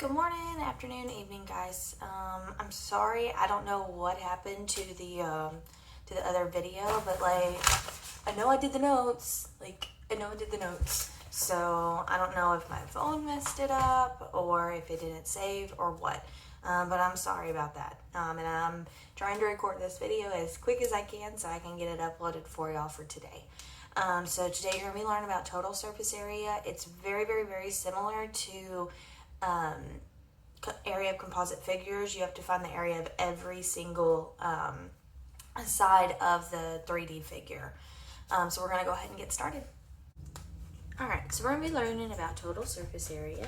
Good morning, afternoon, evening, guys. I'm sorry. I don't know what happened to the other video, but I know I did the notes. So I don't know if my phone messed it up or if it didn't save or what. But I'm sorry about that. And I'm trying to record this video as quick as I can so I can get it uploaded for y'all for today. So today you're going to be learning about total surface area. It's very, very, very similar to area of composite figures. You have to find the area of every single side of the 3D figure. So we're going to go ahead and get started. Alright, so we're going to be learning about total surface area.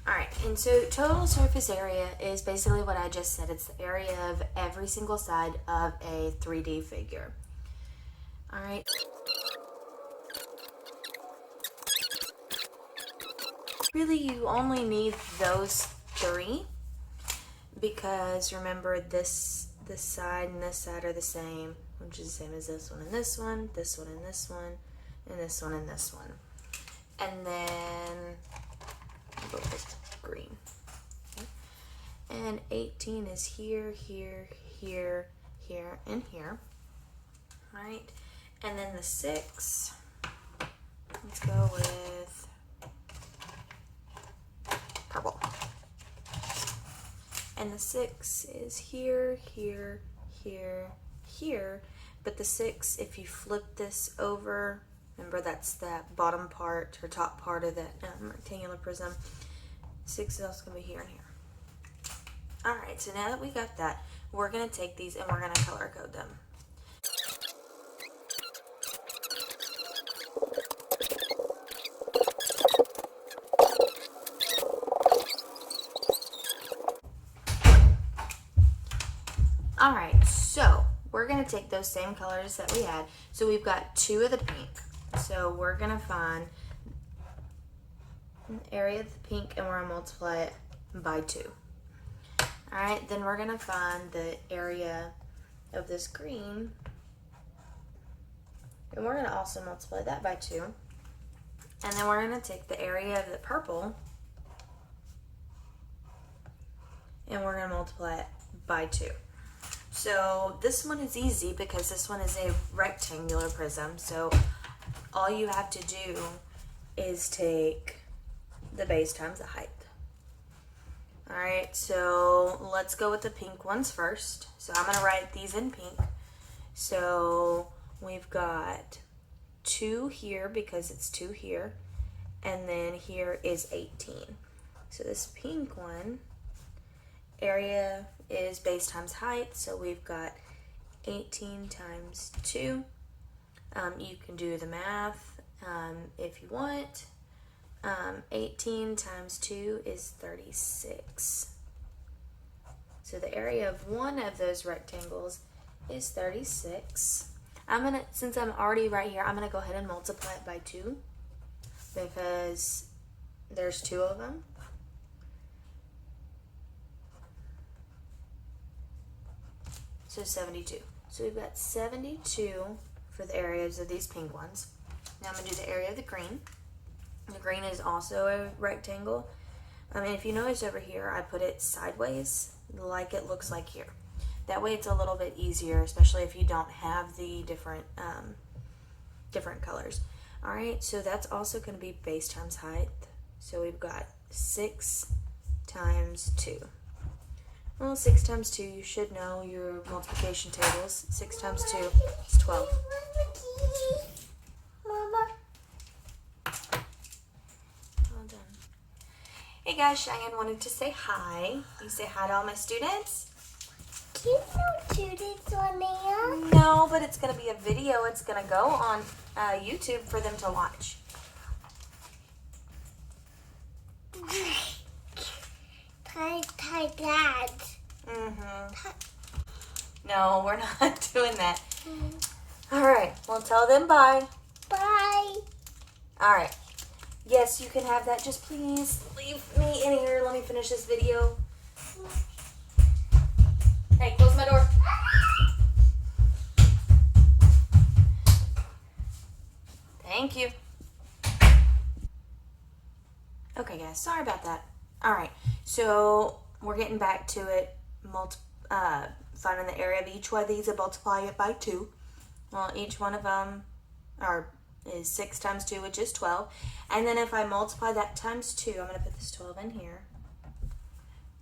Alright, and so total surface area is basically what I just said. It's the area of every single side of a 3D figure. Alright. Really, you only need those three because remember this side and this side are the same, which is the same as this one and this one, this one and this one, and this one and this one. And then I'll go with green. Okay. And 18 is here, here, here, here, and here. All right. And then the 6, let's go with purple. And the 6 is here, here, here, here. But the 6, if you flip this over, remember that's that bottom part or top part of that rectangular prism. 6 is also going to be here and here. Alright, so now that we got that, we're going to take these and we're going to color code them. Alright, so we're going to take those same colors that we had. So we've got 2 of the pink. So we're going to find the area of the pink and we're going to multiply it by 2. Alright, then we're going to find the area of this green and we're going to also multiply that by 2. And then we're going to take the area of the purple and we're going to multiply it by 2. So this one is easy because this one is a rectangular prism. So all you have to do is take the base times the height. Alright, so let's go with the pink ones first. So I'm going to write these in pink. So we've got 2 here because it's 2 here. And then here is 18. So this pink one, area is base times height, so we've got 18 times 2. You can do the math if you want. 18 times 2 is 36. So the area of one of those rectangles is 36. Since I'm already right here, I'm gonna go ahead and multiply it by 2 because there's 2 of them. So 72. So we've got 72 for the areas of these pink ones. Now I'm going to do the area of the green. The green is also a rectangle. If you notice over here, I put it sideways like it looks like here. That way it's a little bit easier, especially if you don't have the different colors. Alright, so that's also going to be base times height. So we've got 6 times 2. Well, 6 times 2, you should know your multiplication tables. 6 times 2 is 12. Mama. Well done. Hey guys, Cheyenne wanted to say hi. You say hi to all my students? There's no students on there. No, but it's going to be a video. It's going to go on YouTube for them to watch. Hi, Dad. No, we're not doing that. Alright, well tell them bye. Bye. Alright. Yes, you can have that. Just please leave me in here. Let me finish this video. Hey, close my door. Yeah, sorry about that. All right, so we're getting back to it. Finding the area of each one of these and multiply it by 2. Well, each one of them is 6 times 2, which is 12. And then if I multiply that times 2, I'm going to put this 12 in here.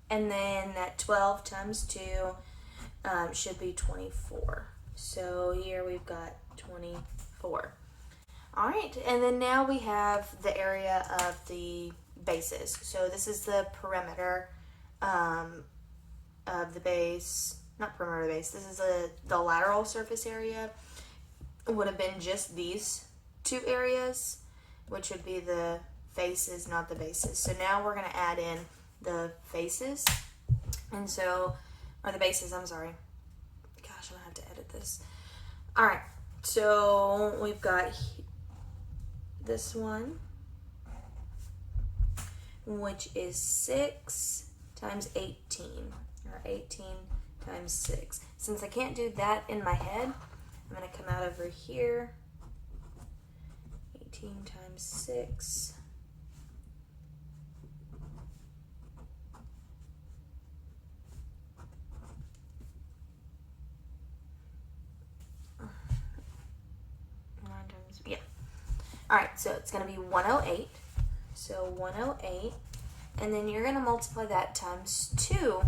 And then that 12 times 2 should be 24. So here we've got 24. All right, and then now we have the area of the bases. So this is the perimeter of the base, not perimeter of the base. This is the lateral surface area. It would have been just these 2 areas, which would be the faces, not the bases. So now we're going to add in the faces, and so, or the bases, I'm sorry. Gosh, I'm going to have to edit this. All right, so we've got this one, which is 6 times 18, or 18 times 6. Since I can't do that in my head, I'm going to come out over here. 18 times 6. Yeah. All right, so it's going to be 108. So 108. And then you're going to multiply that times 2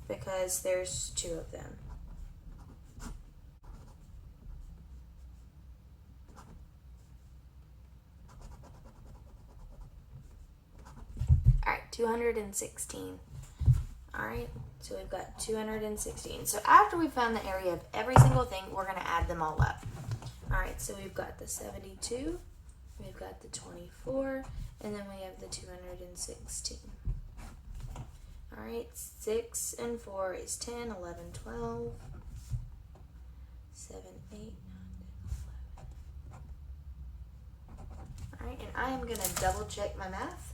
because there's 2 of them. All right, 216. All right, so we've got 216. So after we found the area of every single thing, we're going to add them all up. All right, so we've got the 72, we've got the 24, and then we have the 216. All right, 6 and 4 is 10, 11, 12, 7, 8, 9, 10, 11. All right, and I am going to double check my math.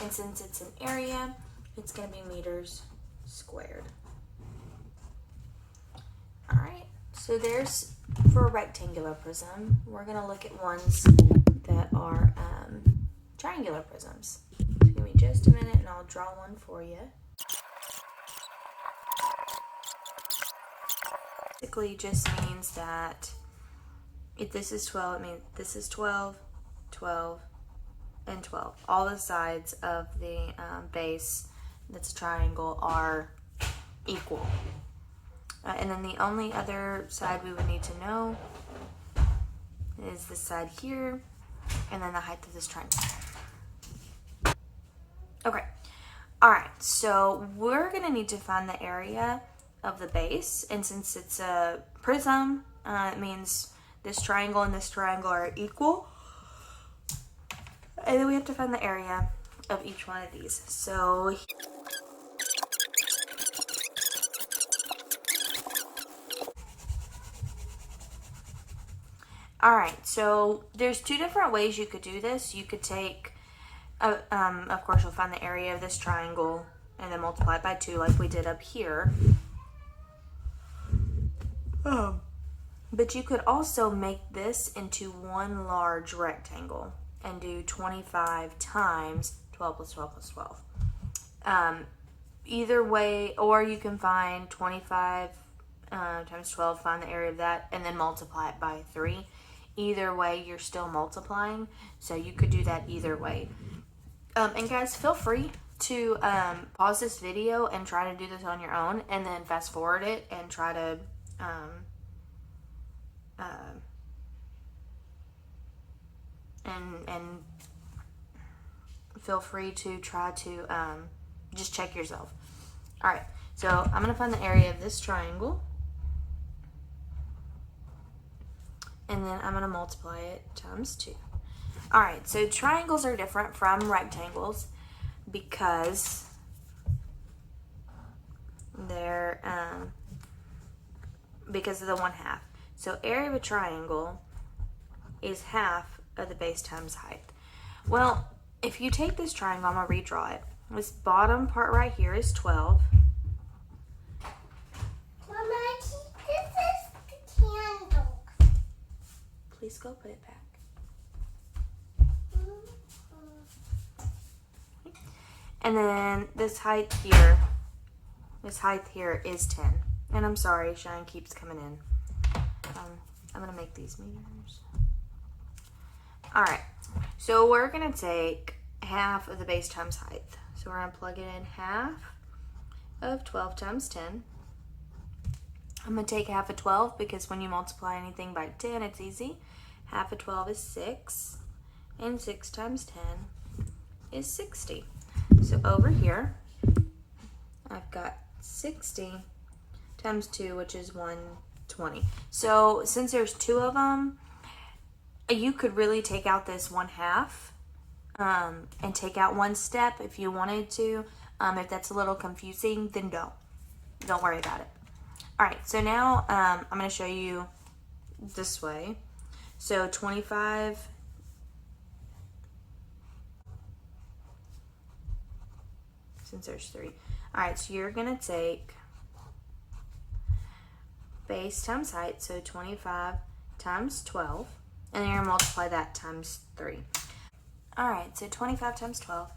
And since it's an area, it's going to be meters squared. All right, so there's, for a rectangular prism, we're going to look at ones that are triangular prisms. So give me just a minute and I'll draw one for you. Basically just means that if this is 12, it means this is 12, 12, and 12. All the sides of the base that's a triangle are equal. And then the only other side we would need to know is this side here, and then the height of this triangle. Okay. All right, so we're gonna need to find the area of the base, and since it's a prism, it means this triangle and this triangle are equal. And then we have to find the area of each one of these. So all right, so there's 2 different ways you could do this. You could take, of course, you'll find the area of this triangle and then multiply it by 2 like we did up here. But you could also make this into one large rectangle and do 25 times 12 plus 12 plus 12. Either way, or you can find 25 times 12, find the area of that, and then multiply it by 3. Either way, you're still multiplying, so you could do that either way. And guys, feel free to pause this video and try to do this on your own, and then fast forward it and try to and feel free to try to just check yourself. All right, so I'm gonna find the area of this triangle, and then I'm gonna multiply it times 2. All right, so triangles are different from rectangles because they're because of the 1/2. So area of a triangle is half of the base times height. Well, if you take this triangle, I'm gonna redraw it. This bottom part right here is 12. Mama, this is the candle. please go put it back. And then this height here is 10. And I'm sorry, shine keeps coming in. I'm gonna make these meters. All right, so we're gonna take half of the base times height. So we're gonna plug it in half of 12 times 10. I'm gonna take half of 12 because when you multiply anything by 10, it's easy. Half of 12 is 6, and 6 times 10 is 60. So over here, I've got 60 times 2, which is 120. So since there's 2 of them, you could really take out this 1/2 and take out 1 step if you wanted to. If that's a little confusing, then don't worry about it. All right, so now I'm going to show you this way. So 25, since there's 3. All right, so you're going to take base times height, so 25 times 12, and then you're going to multiply that times 3. All right, so 25 times 12.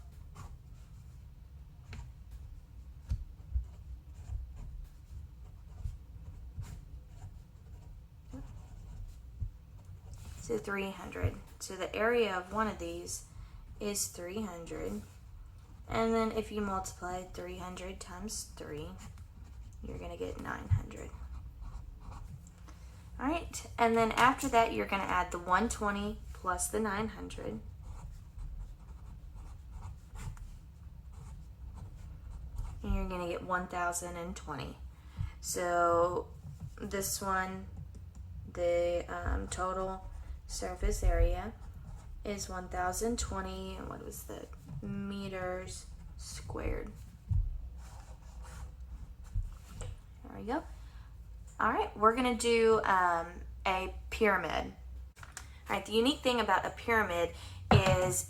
So 300. So the area of one of these is 300. And then if you multiply 300 times 3, you're going to get 900. All right, and then after that, you're going to add the 120 plus the 900. And you're going to get 1,020. So this one, the total surface area is 1,020, and what was the meters squared? There we go. All right, we're gonna do a pyramid. All right, the unique thing about a pyramid is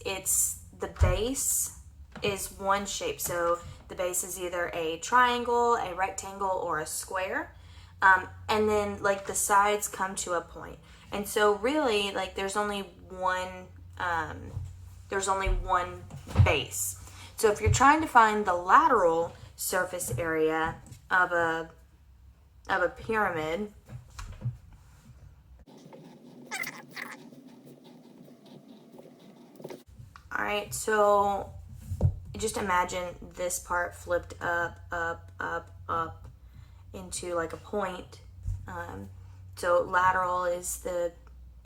the base is one shape. So the base is either a triangle, a rectangle, or a square. And then like the sides come to a point. And so really, like there's only one base. So if you're trying to find the lateral surface area of a pyramid, all right, so just imagine this part flipped up, up, up, up into like a point. So lateral is the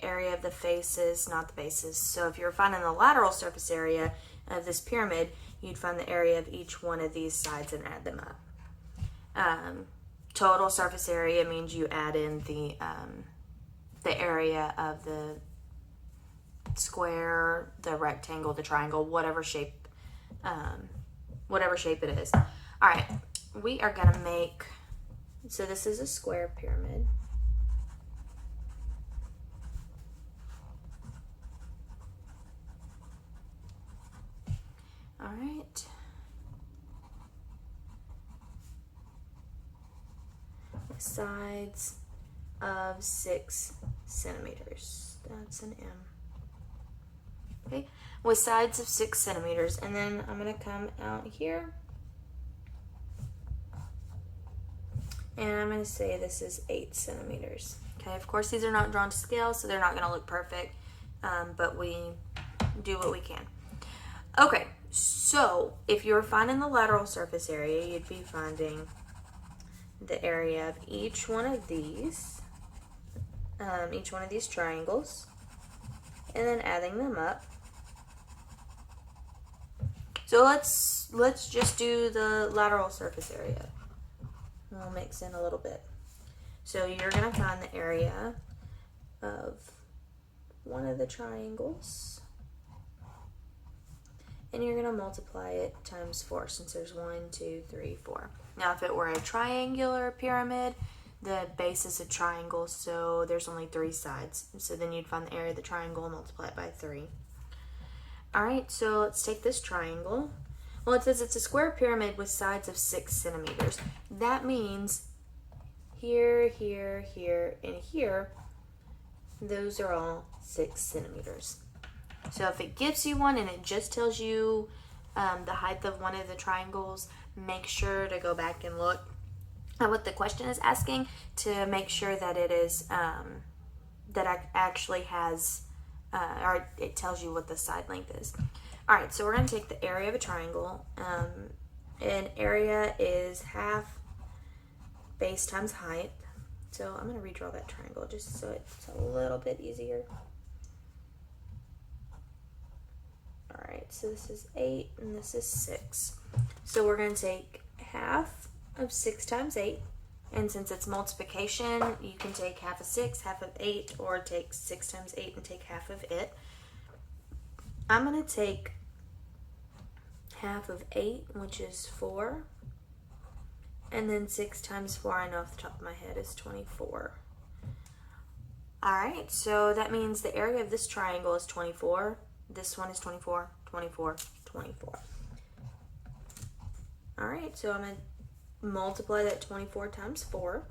area of the faces, not the bases. So if you're finding the lateral surface area of this pyramid, you'd find the area of each one of these sides and add them up. Total surface area means you add in the area of the square, the rectangle, the triangle, whatever shape it is. All right, we are gonna make, so this is a square pyramid. All right. Sides of 6 centimeters. That's an M. Okay, with sides of 6 centimeters. And then I'm going to come out here. And I'm going to say this is 8 centimeters. Okay, of course these are not drawn to scale, so they're not going to look perfect. But we do what we can. Okay, so if you're finding the lateral surface area, you'd be finding the area of each one of these triangles, and then adding them up. So let's just do the lateral surface area. We'll mix in a little bit. So you're gonna find the area of one of the triangles, and you're gonna multiply it times 4, since there's 1, 2, 3, 4. Now, if it were a triangular pyramid, the base is a triangle, so there's only 3 sides. So then you'd find the area of the triangle and multiply it by 3. All right, so let's take this triangle. Well, it says it's a square pyramid with sides of 6 centimeters. That means here, here, here, and here those are all 6 centimeters. So if it gives you one and it just tells you the height of one of the triangles, make sure to go back and look at what the question is asking to make sure that it is that actually has or it tells you what the side length is. All right, so we're going to take the area of a triangle. And area is half base times height. So I'm going to redraw that triangle just so it's a little bit easier. All right, so this is 8 and this is 6. So we're going to take half of 6 times 8. And since it's multiplication, you can take half of 6, half of 8, or take 6 times 8 and take half of it. I'm going to take half of 8, which is 4. And then 6 times 4, I know off the top of my head, is 24. All right, so that means the area of this triangle is 24. This one is 24, 24, 24. All right, so I'm going to multiply that 24 times 4.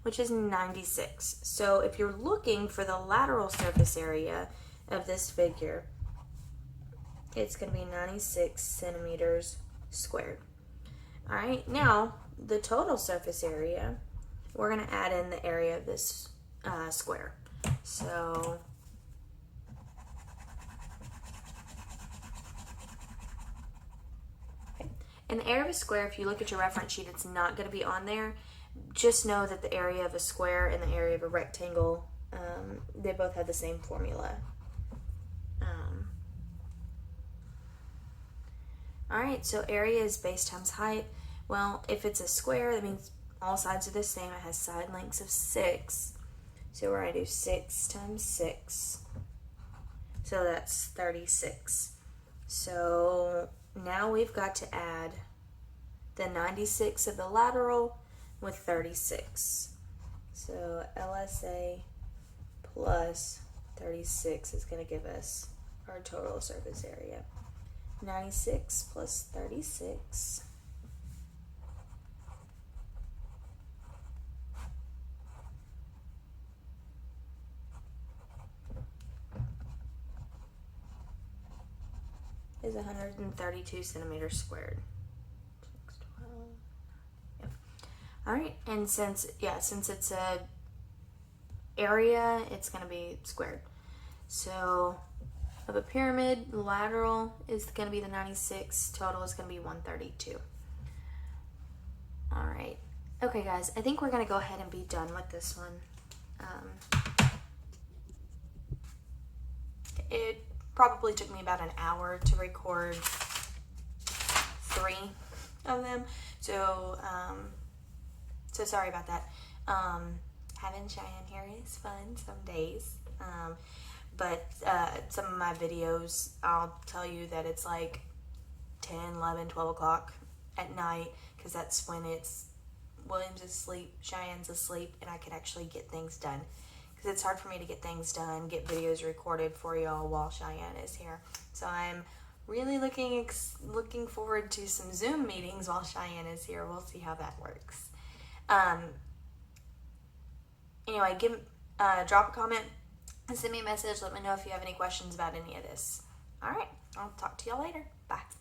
Which is 96. So if you're looking for the lateral surface area of this figure, it's going to be 96 centimeters squared. All right, now the total surface area, we're going to add in the area of this square. So in the area of a square, if you look at your reference sheet, it's not going to be on there. Just know that the area of a square and the area of a rectangle, they both have the same formula. All right, so area is base times height. Well, if it's a square, that means all sides are the same. It has side lengths of 6. So we're going to do 6 times 6. So that's 36. So now we've got to add the 96 of the lateral with 36. So LSA plus 36 is going to give us our total surface area. 96 plus 36 is 132 centimeters squared. 6, 12. Yep. All right, and since it's a area, it's going to be squared. So of a pyramid, lateral is going to be the 96, total is going to be 132. All right. Okay, guys, I think we're going to go ahead and be done with this one. It probably took me about an hour to record 3 of them. So sorry about that. Having Cheyenne here is fun some days. But some of my videos, I'll tell you that it's like 10, 11, 12 o'clock at night, because that's when William's asleep, Cheyenne's asleep, and I can actually get things done. Because it's hard for me to get things done, get videos recorded for y'all while Cheyenne is here. So I'm really looking forward to some Zoom meetings while Cheyenne is here. We'll see how that works. Anyway, drop a comment and send me a message. Let me know if you have any questions about any of this. All right, I'll talk to y'all later. Bye.